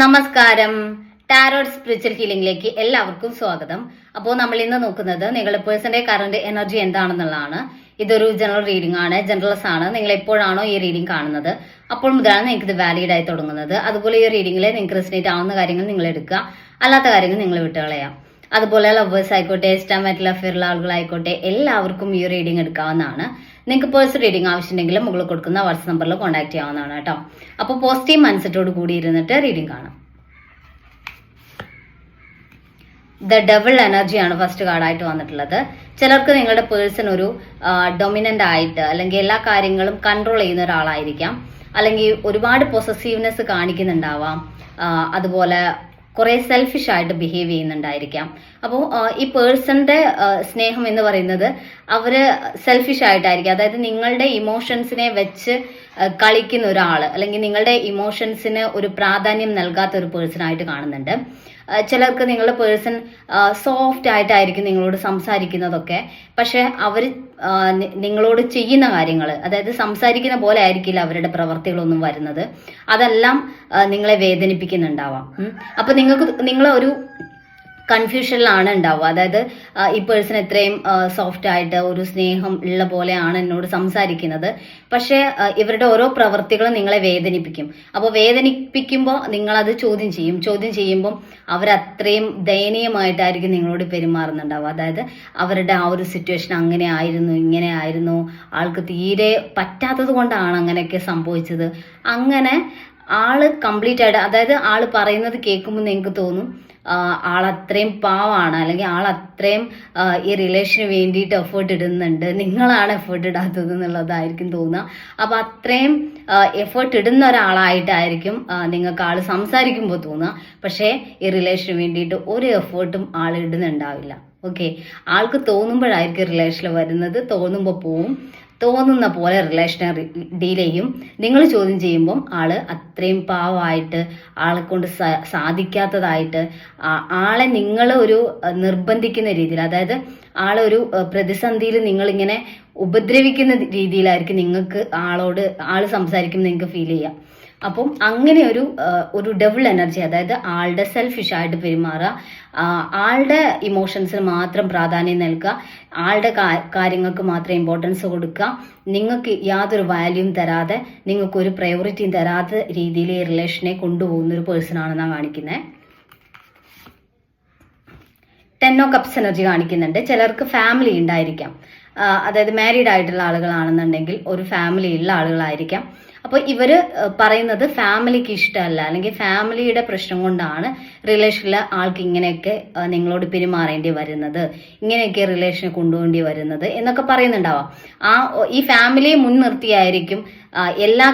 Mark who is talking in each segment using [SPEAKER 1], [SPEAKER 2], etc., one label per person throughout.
[SPEAKER 1] നമസ്കാരം. Tarot spiritual ഹീലിംഗിലേക്ക് എല്ലാവർക്കും സ്വാഗതം. അപ്പോൾ നമ്മൾ ഇന്ന് നോക്കുന്നത് നിങ്ങളുടെ പേഴ്സന്റെ കറന്റ് എനർജി എന്താണെന്നുള്ളതാണ്. ഇതൊരു ജനറൽ റീഡിംഗ് ആണ്, ജനറൽസ് ആണ്. നിങ്ങൾ എപ്പോഴാണോ ഈ റീഡിംഗ് കാണുന്നത് അപ്പോൾ മുതലാണ് നിങ്ങൾക്ക് ഇത് വാലിഡ് ആയി തുടങ്ങുന്നത്. അതുപോലെ ഈ റീഡിംഗിൽ നിങ്ങൾക്ക് റെസിനേറ്റ് ആവുന്ന കാര്യങ്ങൾ നിങ്ങൾ എടുക്കുക, അല്ലാത്ത കാര്യങ്ങൾ നിങ്ങൾ വിട്ടുകളയാം. അതുപോലെ ലവേഴ്സ് ആയിക്കോട്ടെ, എക്സ്ട്രാമാരിറ്റൽ അഫെയറുള്ള ആളുകളായിക്കോട്ടെ, എല്ലാവർക്കും ഈ റീഡിംഗ് എടുക്കാവുന്നതാണ്. നിങ്ങൾക്ക് പേഴ്സണൽ റീഡിംഗ് ആവശ്യമുണ്ടെങ്കിൽ മുകളിൽ കൊടുക്കുന്ന വാട്സ്ആപ്പ് നമ്പറിൽ കോൺടാക്ട് ചെയ്യാവുന്നതാണ് കേട്ടോ. അപ്പോൾ പോസിറ്റീവ് മൈൻഡ്സെറ്റോട് കൂടി ഇരുന്നിട്ട് റീഡിംഗ് കാണാം. ദ ഡബിൾ എനർജിയാണ് ഫസ്റ്റ് കാർഡായിട്ട് വന്നിട്ടുള്ളത്. ചിലർക്ക് നിങ്ങളുടെ പേഴ്സൺ ഒരു ഡൊമിനന്റ് ആയിട്ട് അല്ലെങ്കിൽ എല്ലാ കാര്യങ്ങളും കൺട്രോൾ ചെയ്യുന്ന ഒരാളായിരിക്കാം, അല്ലെങ്കിൽ ഒരുപാട് പൊസസീവ്നെസ് കാണിക്കുന്നുണ്ടാവാം, അതുപോലെ കുറെ സെൽഫിഷ് ആയിട്ട് ബിഹേവ് ചെയ്യുന്നുണ്ടായിരിക്കാം. അപ്പോൾ ഈ പേഴ്സന്റെ സ്നേഹം എന്ന് പറയുന്നത് അവര് സെൽഫിഷ് ആയിട്ടായിരിക്കും. അതായത് നിങ്ങളുടെ ഇമോഷൻസിനെ വെച്ച് കളിക്കുന്ന ഒരാള്, അല്ലെങ്കിൽ നിങ്ങളുടെ ഇമോഷൻസിന് ഒരു പ്രാധാന്യം നൽകാത്ത ഒരു പേഴ്സൺ ആയിട്ട് കാണുന്നുണ്ട്. ചിലർക്ക് നിങ്ങളുടെ പേഴ്സൺ സോഫ്റ്റ് ആയിട്ടായിരിക്കും നിങ്ങളോട് സംസാരിക്കുന്നതൊക്കെ, പക്ഷെ അവർ നിങ്ങളോട് ചെയ്യുന്ന കാര്യങ്ങൾ, അതായത് സംസാരിക്കുന്ന പോലെ ആയിരിക്കില്ല അവരുടെ പ്രവർത്തികളൊന്നും വരുന്നത്. അതെല്ലാം നിങ്ങളെ വേദനിപ്പിക്കുന്നുണ്ടാവാം. അപ്പൊ നിങ്ങളൊരു കൺഫ്യൂഷനിലാണ് ഉണ്ടാവുക. അതായത് ഈ പേഴ്സൺ എത്രയും സോഫ്റ്റ് ആയിട്ട് ഒരു സ്നേഹം ഉള്ള പോലെയാണ് എന്നോട് സംസാരിക്കുന്നത്, പക്ഷെ ഇവരുടെ ഓരോ പ്രവൃത്തികളും നിങ്ങളെ വേദനിപ്പിക്കും. അപ്പോൾ വേദനിപ്പിക്കുമ്പോൾ നിങ്ങളത് ചോദ്യം ചെയ്യും. ചോദ്യം ചെയ്യുമ്പോൾ അവരത്രയും ദയനീയമായിട്ടായിരിക്കും നിങ്ങളോട് പെരുമാറുന്നുണ്ടാവുക. അതായത് അവരുടെ ആ ഒരു സിറ്റുവേഷൻ അങ്ങനെ ആയിരുന്നു, ഇങ്ങനെ ആയിരുന്നു, ആൾക്ക് തീരെ പറ്റാത്തത് കൊണ്ടാണ് അങ്ങനെയൊക്കെ സംഭവിച്ചത്. അങ്ങനെ ആള് കംപ്ലീറ്റ് ആയിട്ട്, അതായത് ആള് പറയുന്നത് കേൾക്കുമ്പോൾ നിങ്ങൾക്ക് തോന്നും ആളത്രയും പാവാണ്, അല്ലെങ്കിൽ ആളത്രയും ഈ റിലേഷന് വേണ്ടിയിട്ട് എഫേർട്ട് ഇടുന്നുണ്ട്, നിങ്ങളാണ് എഫേർട്ട് ഇടാത്തത് എന്നുള്ളതായിരിക്കും തോന്നുക. അപ്പൊ അത്രയും എഫേർട്ട് ഇടുന്ന ഒരാളായിട്ടായിരിക്കും നിങ്ങൾക്ക് ആള് സംസാരിക്കുമ്പോൾ തോന്നുക. പക്ഷേ ഈ റിലേഷന് വേണ്ടിയിട്ട് ഒരു എഫേർട്ടും ആൾ ഇടുന്നുണ്ടാവില്ല. ഓക്കെ, ആൾക്ക് തോന്നുമ്പോഴായിരിക്കും റിലേഷനിൽ വരുന്നത്, തോന്നുമ്പോൾ പോവും, തോന്നുന്ന പോലെ റിലേഷനെ ഡീൽ ചെയ്യും. നിങ്ങൾ ചോദ്യം ചെയ്യുമ്പം ആള് അത്രയും പാവമായിട്ട്, ആളെ കൊണ്ട് സാധിക്കാത്തതായിട്ട്, ആളെ നിങ്ങൾ ഒരു നിർബന്ധിക്കുന്ന രീതിയിൽ, അതായത് ആളെ ഒരു പ്രതിസന്ധിയിൽ നിങ്ങളിങ്ങനെ ഉപദ്രവിക്കുന്ന രീതിയിലായിരിക്കും നിങ്ങൾക്ക് ആള് സംസാരിക്കുമ്പോൾ നിങ്ങൾക്ക് ഫീൽ ചെയ്യാം. അപ്പം അങ്ങനെ ഒരു ഡബിൾ എനർജി, അതായത് ആളുടെ സെൽഫിഷ് ആയിട്ട് പെരുമാറുക, ആളുടെ ഇമോഷൻസിന് മാത്രം പ്രാധാന്യം നൽകുക, ആളുടെ കാര്യങ്ങൾക്ക് മാത്രം ഇമ്പോർട്ടൻസ് കൊടുക്കുക, നിങ്ങൾക്ക് യാതൊരു വാല്യൂം തരാതെ, നിങ്ങൾക്ക് ഒരു പ്രയോറിറ്റിയും തരാത്ത രീതിയിൽ ഈ റിലേഷനെ കൊണ്ടുപോകുന്ന ഒരു പേഴ്സൺ ആണെന്നാണ് കാണിക്കുന്നത്. 10 ഓഫ് കപ്സ് എനർജി കാണിക്കുന്നുണ്ട്. ചിലർക്ക് ഫാമിലി ഉണ്ടായിരിക്കാം, അതായത് മാരീഡ് ആയിട്ടുള്ള ആളുകളാണെന്നുണ്ടെങ്കിൽ ഒരു ഫാമിലി ഉള്ള ആളുകളായിരിക്കാം. അപ്പോൾ ഇവര് പറയുന്നത് ഫാമിലിക്ക് ഇഷ്ടമല്ല, അല്ലെങ്കിൽ ഫാമിലിയുടെ പ്രശ്നം കൊണ്ടാണ് റിലേഷനിലെ ആൾക്ക് ഇങ്ങനെയൊക്കെ നിങ്ങളോട് പെരുമാറേണ്ടി വരുന്നത്, ഇങ്ങനെയൊക്കെ റിലേഷനെ കൊണ്ടുപോകേണ്ടി വരുന്നത് എന്നൊക്കെ പറയുന്നുണ്ടാവാം. ഈ ഫാമിലിയെ മുൻനിർത്തിയായിരിക്കും എല്ലാ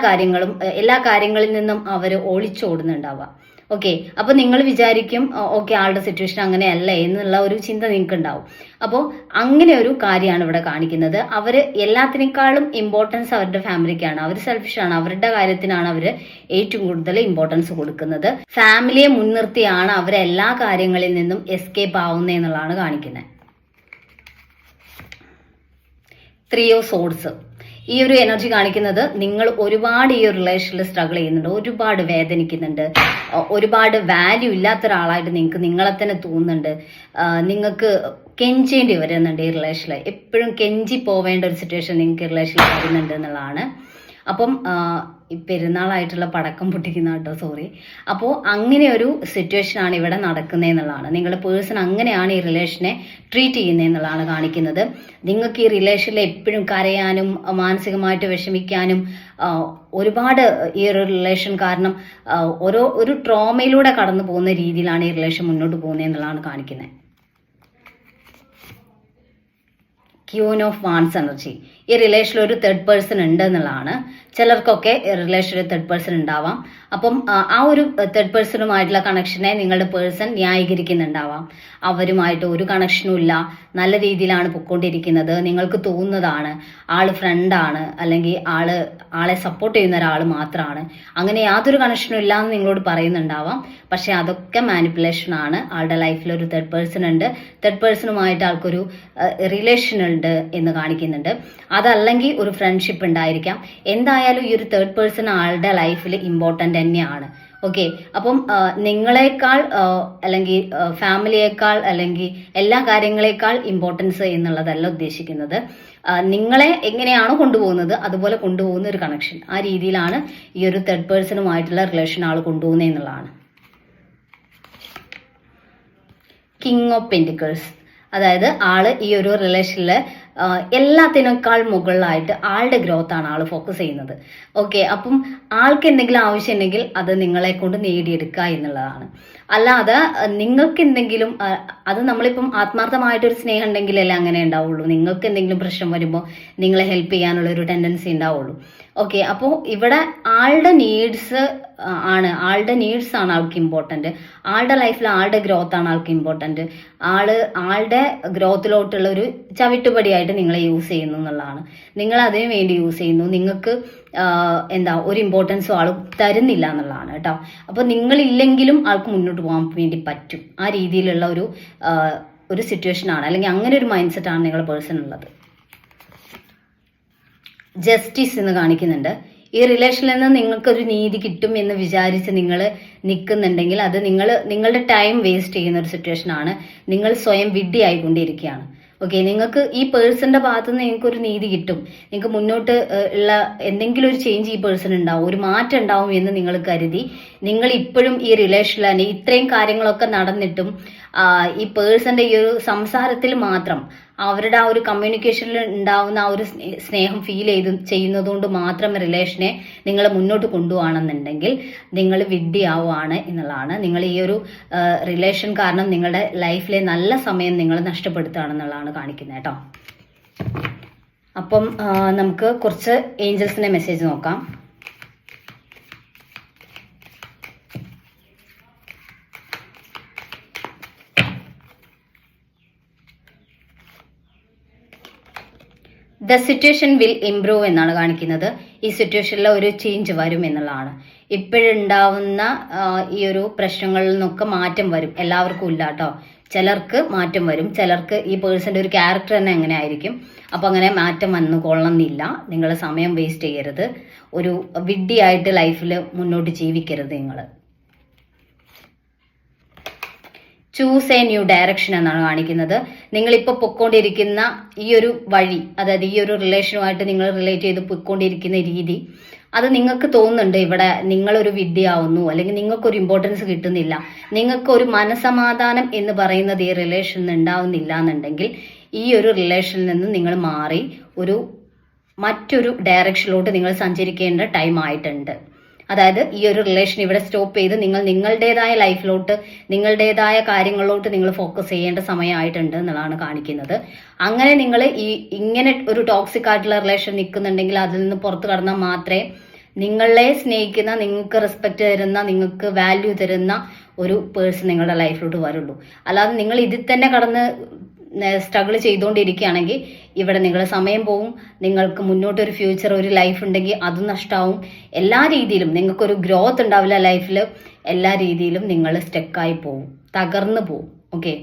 [SPEAKER 1] കാര്യങ്ങളിൽ നിന്നും അവർ ഒളിച്ചോടുന്നുണ്ടാവാം. ഓക്കെ, അപ്പൊ നിങ്ങൾ വിചാരിക്കും ഓക്കെ ആളുടെ സിറ്റുവേഷൻ അങ്ങനെയല്ല എന്നുള്ള ഒരു ചിന്ത നിങ്ങൾക്ക് ഉണ്ടാവും. അപ്പോൾ അങ്ങനെ ഒരു കാര്യമാണ് ഇവിടെ കാണിക്കുന്നത്. അവര് എല്ലാത്തിനേക്കാളും ഇമ്പോർട്ടൻസ് അവരുടെ ഫാമിലിക്കാണ്. അവർ സെൽഫിഷാണ്, അവരുടെ കാര്യത്തിനാണ് അവര് ഏറ്റവും കൂടുതൽ ഇമ്പോർട്ടൻസ് കൊടുക്കുന്നത്. ഫാമിലിയെ മുൻനിർത്തിയാണ് അവരെല്ലാ കാര്യങ്ങളിൽ നിന്നും എസ്കേപ്പ് ആവുന്നത് എന്നുള്ളതാണ് കാണിക്കുന്നത്. 3 ഓഫ് സോർഡ്സ് ഈ ഒരു എനർജി കാണിക്കുന്നത് നിങ്ങൾ ഒരുപാട് ഈ ഒരു റിലേഷനിൽ സ്ട്രഗിൾ ചെയ്യുന്നുണ്ട്, ഒരുപാട് വേദനിക്കുന്നുണ്ട്, ഒരുപാട് വാല്യൂ ഇല്ലാത്ത ഒരാളായിട്ട് നിങ്ങളെ തന്നെ തോന്നുന്നുണ്ട്, നിങ്ങൾക്ക് കെഞ്ചേണ്ടി വരുന്നുണ്ട്. ഈ റിലേഷനിൽ എപ്പോഴും കെഞ്ചി പോവേണ്ട ഒരു സിറ്റുവേഷൻ നിങ്ങൾക്ക് റിലേഷനിൽ വരുന്നുണ്ട് എന്നുള്ളതാണ്. അപ്പം പെരുന്നാളായിട്ടുള്ള പടക്കം പൊട്ടിക്കുന്ന കേട്ടോ, സോറി. അപ്പോൾ അങ്ങനെ ഒരു സിറ്റുവേഷൻ ആണ് ഇവിടെ നടക്കുന്നത് എന്നുള്ളതാണ്. നിങ്ങളുടെ പേഴ്സൺ അങ്ങനെയാണ് ഈ റിലേഷനെ ട്രീറ്റ് ചെയ്യുന്നത് എന്നുള്ളതാണ് കാണിക്കുന്നത്. നിങ്ങൾക്ക് ഈ റിലേഷനിൽ എപ്പോഴും കരയാനും മാനസികമായിട്ട് വിഷമിക്കാനും, ഒരുപാട് ഈ ഒരു റിലേഷൻ കാരണം ഒരു ട്രോമയിലൂടെ കടന്നു പോകുന്ന രീതിയിലാണ് ഈ റിലേഷൻ മുന്നോട്ട് പോകുന്നത് എന്നുള്ളതാണ് കാണിക്കുന്നത്. ക്യൂൻ ഓഫ് വാൻസ് എനർജി ഈ റിലേഷനിൽ ഒരു തേർഡ് പേഴ്സൺ ഉണ്ട് എന്നുള്ളതാണ്. ചിലർക്കൊക്കെ റിലേഷനിൽ തേർഡ് പേഴ്സൺ ഉണ്ടാവാം. അപ്പം ആ ഒരു തേർഡ് പേഴ്സണുമായിട്ടുള്ള കണക്ഷനെ നിങ്ങളുടെ പേഴ്സൺ ന്യായീകരിക്കുന്നുണ്ടാവാം. അവരുമായിട്ട് ഒരു കണക്ഷനും ഇല്ല, നല്ല രീതിയിലാണ് പൊയ്ക്കൊണ്ടിരിക്കുന്നത്, നിങ്ങൾക്ക് തോന്നുന്നതാണ് ആള് ഫ്രണ്ടാണ്, അല്ലെങ്കിൽ ആളെ സപ്പോർട്ട് ചെയ്യുന്ന ഒരാൾ മാത്രമാണ്, അങ്ങനെ യാതൊരു കണക്ഷനും ഇല്ല എന്ന് നിങ്ങളോട് പറയുന്നുണ്ടാവാം. പക്ഷെ അതൊക്കെ മാനിപ്പുലേഷൻ ആണ്. ആളുടെ ലൈഫിൽ ഒരു തേർഡ് പേഴ്സൺ ഉണ്ട്, തേർഡ് പേഴ്സണുമായിട്ട് ആൾക്കൊരു റിലേഷൻ ഉണ്ട് എന്ന് കാണിക്കുന്നുണ്ട്. അതല്ലെങ്കിൽ ഒരു ഫ്രണ്ട്ഷിപ്പ് ഉണ്ടായിരിക്കാം. എന്തായാലും ഈ ഒരു തേർഡ് പേഴ്സൺ ആളുടെ ലൈഫിൽ ഇമ്പോർട്ടൻ്റ് തന്നെയാണ്. ഓക്കെ. അപ്പം നിങ്ങളെക്കാൾ അല്ലെങ്കിൽ ഫാമിലിയേക്കാൾ അല്ലെങ്കിൽ എല്ലാ കാര്യങ്ങളെക്കാൾ ഇമ്പോർട്ടൻസ് എന്നുള്ളതല്ല ഉദ്ദേശിക്കുന്നത്. നിങ്ങളെ എങ്ങനെയാണോ കൊണ്ടുപോകുന്നത് അതുപോലെ കൊണ്ടുപോകുന്ന ഒരു കണക്ഷൻ, ആ രീതിയിലാണ് ഈ ഒരു തേർഡ് പേഴ്സണുമായിട്ടുള്ള റിലേഷൻ ആൾ കൊണ്ടുപോകുന്നത് എന്നുള്ളതാണ്. കിങ് ഓഫ് പെന്റിക്കിൾസ്, അതായത് ആള് ഈ ഒരു റിലേഷനിൽ എല്ലാത്തിനേക്കാൾ മുകളിലായിട്ട് ആളുടെ ഗ്രോത്ത് ആണ് ആൾ ഫോക്കസ് ചെയ്യുന്നത്. ഓക്കെ. അപ്പം ആൾക്ക് എന്തെങ്കിലും ആവശ്യം ഉണ്ടെങ്കിൽ അത് നിങ്ങളെ കൊണ്ട് നേടിയെടുക്കുക എന്നുള്ളതാണ്. അല്ലാതെ നിങ്ങൾക്ക് എന്തെങ്കിലും അത് നമ്മളിപ്പം ആത്മാർത്ഥമായിട്ടൊരു സ്നേഹം ഉണ്ടെങ്കിലല്ലേ അങ്ങനെ ഉണ്ടാവുള്ളൂ. നിങ്ങൾക്ക് എന്തെങ്കിലും പ്രശ്നം വരുമ്പോൾ നിങ്ങളെ ഹെൽപ്പ് ചെയ്യാനുള്ള ഒരു ടെൻഡൻസി ഉണ്ടാവുള്ളൂ. ഓക്കെ. അപ്പോൾ ഇവിടെ ആളുടെ നീഡ്സ് ആണ് ആൾക്ക് ഇമ്പോർട്ടൻറ്റ്. ആളുടെ ലൈഫിൽ ആളുടെ ഗ്രോത്ത് ആണ് ആൾക്ക് ഇമ്പോർട്ടൻറ്റ്. ആളുടെ ഗ്രോത്തിലോട്ടുള്ള ഒരു ചവിട്ടുപടിയായിട്ട് നിങ്ങളെ യൂസ് ചെയ്യുന്നു എന്നുള്ളതാണ്. നിങ്ങൾ അതിനു വേണ്ടി യൂസ് ചെയ്യുന്നു. നിങ്ങൾക്ക് ഒരു ഇമ്പോർട്ടൻസും ആൾ തരുന്നില്ല എന്നുള്ളതാണ് കേട്ടോ. അപ്പോൾ നിങ്ങളില്ലെങ്കിലും ആൾക്ക് മുന്നോട്ട് പോകാൻ വേണ്ടി പറ്റും. ആ രീതിയിലുള്ള ഒരു സിറ്റുവേഷൻ ആണ്, അല്ലെങ്കിൽ അങ്ങനെ ഒരു മൈൻഡ് സെറ്റ് ആണ് നിങ്ങളുടെ പേഴ്സൺ ഉള്ളത്. ജസ്റ്റിസ് എന്ന് കാണിക്കുന്നുണ്ട്. ഈ റിലേഷനിൽ നിന്ന് നിങ്ങൾക്കൊരു നീതി കിട്ടും എന്ന് വിചാരിച്ച് നിങ്ങൾ നിൽക്കുന്നുണ്ടെങ്കിൽ അത് നിങ്ങളുടെ ടൈം വേസ്റ്റ് ചെയ്യുന്ന ഒരു സിറ്റുവേഷൻ ആണ്. നിങ്ങൾ സ്വയം വിഡ്ഢിയായിക്കൊണ്ടിരിക്കുകയാണ്. ഓക്കെ. നിങ്ങൾക്ക് ഈ പേഴ്സന്റെ ഭാഗത്ത് നിന്ന് നിങ്ങൾക്ക് ഒരു നീതി കിട്ടും. നിങ്ങൾക്ക് മുന്നോട്ട് ഉള്ള എന്തെങ്കിലും ഒരു ചേഞ്ച് ഈ പേഴ്സൺ ഉണ്ടാവും, ഒരു മാറ്റം ഉണ്ടാവും എന്ന് നിങ്ങൾ കരുതി നിങ്ങൾ ഇപ്പോഴും ഈ റിലേഷനിൽ തന്നെ ഇത്രയും കാര്യങ്ങളൊക്കെ നടന്നിട്ടും ഈ പേഴ്സന്റെ ഈ ഒരു സംസാരത്തിൽ മാത്രം അവരുടെ ആ ഒരു കമ്മ്യൂണിക്കേഷനിൽ ഉണ്ടാവുന്ന ആ ഒരു സ്നേഹം ഫീൽ ചെയ്യുന്നതുകൊണ്ട് മാത്രം റിലേഷനെ നിങ്ങൾ മുന്നോട്ട് കൊണ്ടുപോകണമെന്നുണ്ടെങ്കിൽ നിങ്ങൾ വിഡ്ഢിയാവുകയാണ് എന്നുള്ളതാണ്. നിങ്ങൾ ഈ ഒരു റിലേഷൻ കാരണം നിങ്ങളുടെ ലൈഫിലെ നല്ല സമയം നിങ്ങൾ നഷ്ടപ്പെടുത്തുകയാണെന്നുള്ളതാണ് കാണിക്കുന്നത് കേട്ടോ. അപ്പം നമുക്ക് കുറച്ച് ഏഞ്ചൽസിന്റെ മെസ്സേജ് നോക്കാം. ദ സിറ്റുവേഷൻ വിൽ ഇംപ്രൂവ് എന്നാണ് കാണിക്കുന്നത്. ഈ സിറ്റുവേഷനിൽ ഒരു ചേഞ്ച് വരും എന്നുള്ളതാണ്. ഇപ്പോഴുണ്ടാവുന്ന ഈ ഒരു പ്രശ്നങ്ങളിൽ നിന്നൊക്കെ മാറ്റം വരും. എല്ലാവർക്കും ഇല്ല കേട്ടോ. ചിലർക്ക് മാറ്റം വരും, ചിലർക്ക് ഈ പേഴ്സന്റെ ഒരു ക്യാരക്ടർ തന്നെ അങ്ങനെ ആയിരിക്കും. അപ്പൊ അങ്ങനെ മാറ്റം വന്നു കൊള്ളണമെന്നില്ല. നിങ്ങൾ സമയം വേസ്റ്റ് ചെയ്യരുത്. ഒരു വിഡ്ഢിയായിട്ട് ലൈഫിൽ മുന്നോട്ട് ജീവിക്കരുത് നിങ്ങൾ. ചൂസ് എ ന്യൂ ഡയറക്ഷൻ എന്നാണ് കാണിക്കുന്നത്. നിങ്ങളിപ്പോൾ പൊയ്ക്കൊണ്ടിരിക്കുന്ന ഈ ഒരു വഴി, അതായത് ഈ ഒരു റിലേഷനുമായിട്ട് നിങ്ങൾ റിലേറ്റ് ചെയ്ത് പൊയ്ക്കൊണ്ടിരിക്കുന്ന രീതി, അത് നിങ്ങൾക്ക് തോന്നുന്നുണ്ട് ഇവിടെ നിങ്ങളൊരു വിഡ്ഢിയാവുന്നു, അല്ലെങ്കിൽ നിങ്ങൾക്കൊരു ഇമ്പോർട്ടൻസ് കിട്ടുന്നില്ല, നിങ്ങൾക്കൊരു മനസമാധാനം എന്ന് പറയുന്നത് ഈ റിലേഷനിൽ ഉണ്ടാവുന്നില്ല എന്നുണ്ടെങ്കിൽ ഈ ഒരു റിലേഷനിൽ നിന്ന് നിങ്ങൾ മാറി മറ്റൊരു ഡയറക്ഷനിലോട്ട് നിങ്ങൾ സഞ്ചരിക്കേണ്ട ടൈം ആയിട്ടുണ്ട്. അതായത് ഈ ഒരു റിലേഷൻ ഇവിടെ സ്റ്റോപ്പ് ചെയ്ത് നിങ്ങൾ നിങ്ങളുടേതായ ലൈഫിലോട്ട്, നിങ്ങളുടേതായ കാര്യങ്ങളിലോട്ട് നിങ്ങൾ ഫോക്കസ് ചെയ്യേണ്ട സമയമായിട്ടുണ്ട് എന്നുള്ളതാണ് കാണിക്കുന്നത്. അങ്ങനെ നിങ്ങൾ ഇങ്ങനെ ഒരു ടോക്സിക് ആയിട്ടുള്ള റിലേഷൻ നിൽക്കുന്നുണ്ടെങ്കിൽ അതിൽ നിന്ന് പുറത്ത് കടന്നാൽ മാത്രമേ നിങ്ങളെ സ്നേഹിക്കുന്ന, നിങ്ങൾക്ക് റെസ്പെക്ട് തരുന്ന, നിങ്ങൾക്ക് വാല്യൂ തരുന്ന ഒരു പേഴ്സൺ നിങ്ങളുടെ ലൈഫിലോട്ട് വരുള്ളൂ. അല്ലാതെ നിങ്ങൾ ഇതിൽ തന്നെ കടന്ന് സ്ട്രഗിൾ ചെയ്തുകൊണ്ടിരിക്കുകയാണെങ്കിൽ ഇവിടെ നിങ്ങളുടെ സമയം പോവും. നിങ്ങൾക്ക് മുന്നോട്ടൊരു ഫ്യൂച്ചർ, ഒരു ലൈഫ് ഉണ്ടെങ്കിൽ അതും നഷ്ടമാവും. എല്ലാ രീതിയിലും നിങ്ങൾക്കൊരു ഗ്രോത്ത് ഉണ്ടാവില്ല ലൈഫിൽ. എല്ലാ രീതിയിലും നിങ്ങൾ സ്റ്റക്കായി പോവും, തകർന്നു പോവും. ഓക്കെ.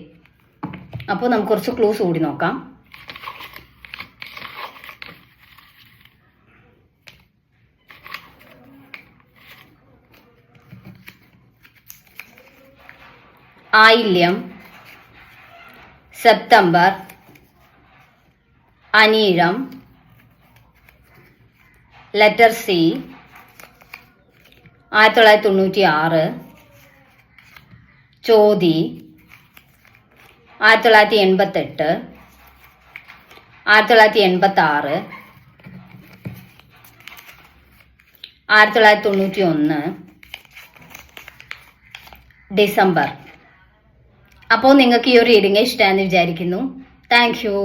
[SPEAKER 1] അപ്പോൾ നമുക്ക് കുറച്ച് ക്ലൂസ് കൂടി നോക്കാം. ആയില്യം, സെപ്റ്റംബർ, അനീഴം, ലെറ്റർ സി, 1996, ചോതി, 1988, 1986, 1991, ഡിസംബർ. അപ്പോൾ നിങ്ങൾക്ക് ഈ ഒരു റീഡിംഗ് ഇഷ്ടമാണെന്ന് വിചാരിക്കുന്നു. Thank you.